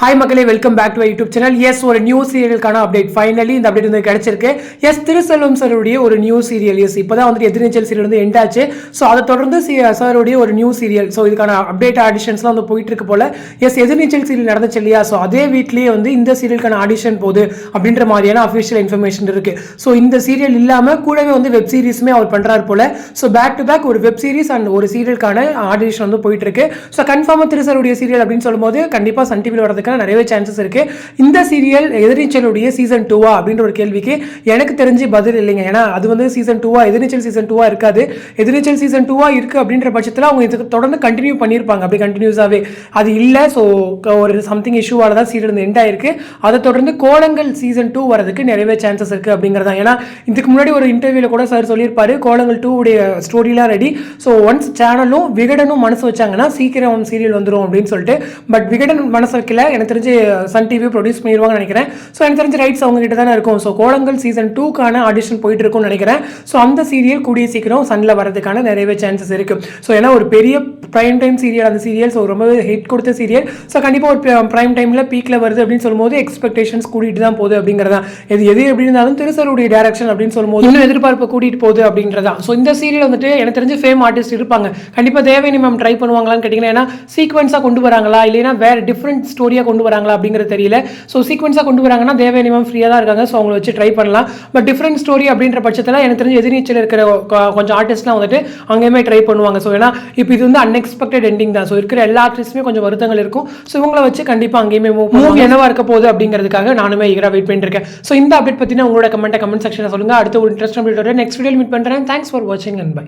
Hi மக்களே, welcome back to YouTube channel. Yes, ஒரு new சீரியலுக்கான அப்டேட் ஃபைனலி இந்த அப்டேட் வந்து கிடைச்சிருக்கு. எஸ், திருசெல்வம் சாருடைய ஒரு நியூ சீரியல். எஸ், இப்போதான் வந்துட்டு எதிர்நீச்சல் சீரியல் வந்து எண்ட் ஆச்சு. ஸோ அதை தொடர்ந்து சாருடைய ஒரு நியூ சீரியல். ஸோ இதுக்கான அப்டேட் ஆடிஷன்ஸ்லாம் வந்து போயிட்டு இருக்கு போல. எஸ், எதிர்நீச்சல் சீரியல் நடந்துச்சு இல்லையா? ஸோ அதே வீட்லேயே வந்து இந்த சீரியலுக்கான ஆடிஷன் போகுது அப்படின்ற மாதிரியான அஃபிஷியல் இன்ஃபர்மேஷன் இருக்கு. ஸோ இந்த சீரியல் இல்லாமல் கூடவே வந்து வெப் சீரிஸுமே அவர் பண்ணுறாரு போல. ஸோ பேக் டு பேக் ஒரு வெப் சீரிஸ் அண்ட் ஒரு சீரியலுக்கான ஆடிஷன் வந்து போயிட்டு இருக்கு. ஸோ கன்ஃபார்மாக திருசருடைய சீரியல் அப்படின்னு சொல்லும்போது கண்டிப்பாக சன் டிவியில் வரதுக்கு நிறையவே சான்சஸ் இருக்கு. இந்த சீரியல் எதிர்நீச்சலுடைய சீசன் 2 அப்படின்ற ஒரு கேள்விக்கு எனக்கு தெரிஞ்சு பதில் இல்லைங்க. ஏன்னா அது வந்து சீசன் 2 எதிர்நீச்சல் சீசன் 2 இருக்காது. எதிர்நீச்சல் சீசன் 2 இருக்கு அப்படின்ற பட்சத்தில் அவங்க இதுக்கு தொடர்ந்து கண்டினியூ பண்ணியிருப்பாங்க. அப்படி கண்டினியூஸாகவே அது இல்லை. ஸோ ஒரு சம்திங் இஷ்யூவால தான் சீரியல் எண்ட் ஆயிருக்கு. அதை தொடர்ந்து கோலங்கள் சீசன் 2 வரதுக்கு நிறையவே சான்சஸ் இருக்கு அப்படிங்கிறதா. ஏன்னா இதுக்கு முன்னாடி ஒரு இன்டர்வியூல கூட சார் சொல்லியிருப்பாரு, கோலங்கள் 2 உடைய ஸ்டோரிலாம் ரெடி. ஸோ ஒன்ஸ் சேனலும் விகடனும் மனசு வச்சாங்கன்னா சீக்கிரம் சீரியல் வந்துடும் அப்படின்னு சொல்லிட்டு. பட் விகடன் மனசு வைக்கல. எனக்கு தெரிஞ்சு சன் டிவி ப்ரொடியூஸ் பண்ணிடுவாங்கன்னு நினைக்கிறேன். ஸோ எனக்கு தெரிஞ்ச ரைட்ஸ் அவங்க கிட்ட தானே இருக்கும். ஸோ கோலங்கள் சீசன் 2க்கான ஆடிஷன் போயிட்டு இருக்கும்னு நினைக்கிறேன். ஸோ அந்த சீரியல் கூடிய சீக்கிரம் சன்ல வரதுக்கான நிறையவே சான்சஸ் இருக்கு. ஸோ ஏன்னா ஒரு பெரிய பிரைம் டைம் சீரியல் அந்த சீரியல். ஸோ ரொம்பவே ஹிட் கொடுத்த சீரியல். ஸோ கண்டிப்பாக ஒரு பிரைம் டைமில் பீக்கில் வருது அப்படின்னு சொல்லும்போது எக்ஸ்பெக்டேஷன்ஸ் கூட்டிகிட்டு தான் போகுது அப்படிங்கிறதா. எது எப்படி இருந்தாலும் திருசருடைய டேரக்ஷன் அப்படின்னு சொல்லும்போது இன்னும் எதிர்பார்ப்பு கூட்டிகிட்டு போகுது அப்படின்றதா. ஸோ இந்த சீரியல் வந்துட்டு எனக்கு தெரிஞ்ச ஃபேம் ஆர்டிஸ்ட் இருப்பாங்க. கண்டிப்பாக தேவயானி மேம் ட்ரை பண்ணுவாங்களான்னு கேட்டிங்கன்னா, ஏன்னா சீக்வன்ஸாக கொண்டு வராங்களா இல்லைன்னா வேறு டிஃப்ரெண்ட் ஸ்டோரியாக கொண்டு வராங்களா அப்படிங்கிறது தெரியல. ஸோ சீக்வன்ஸாக கொண்டு வராங்கன்னா தேவயானி மேம் ஃப்ரீயாக தான் இருக்காங்க. ஸோ அவங்களை வச்சு ட்ரை பண்ணலாம். பட் டிஃப்ரெண்ட் ஸ்டோரி அப்படின்ற பட்சத்தில் எனக்கு தெரிஞ்ச எதிர்நீச்சல் இருக்கிற கொஞ்சம் ஆர்டிஸ்ட்லாம் வந்துட்டு அங்கேயுமே ட்ரை பண்ணுவாங்க. ஸோ ஏன்னா இப்போ இது வந்து அன்எக்ஸ்பெக்டட் எண்டிங் தான். ஸோ இருக்கிற எல்லா ஆர்டிஸ்ட்டுமே கொஞ்சம் வருத்தங்கள் இருக்கும். ஸோ இவங்களை வச்சு கண்டிப்பாக அங்கேயுமே மூவ் என்னவா இருக்க போகுது அப்படிங்கிறதுக்காக நானுமே ஈகராக வெயிட் பண்ணிட்டு இருக்கேன். ஸோ இந்த அப்டேட் பற்றின உங்களோட கமெண்ட் செக்ஷனில் சொல்லுங்கள். அடுத்த ஒரு இன்ட்ரெஸ்ட் அப்டேட்டோட நெக்ஸ்ட் வீடியோ மீட் பண்ணுறேன். தேங்க்ஸ் ஃபார் வாட்சிங் அண்ட் பை.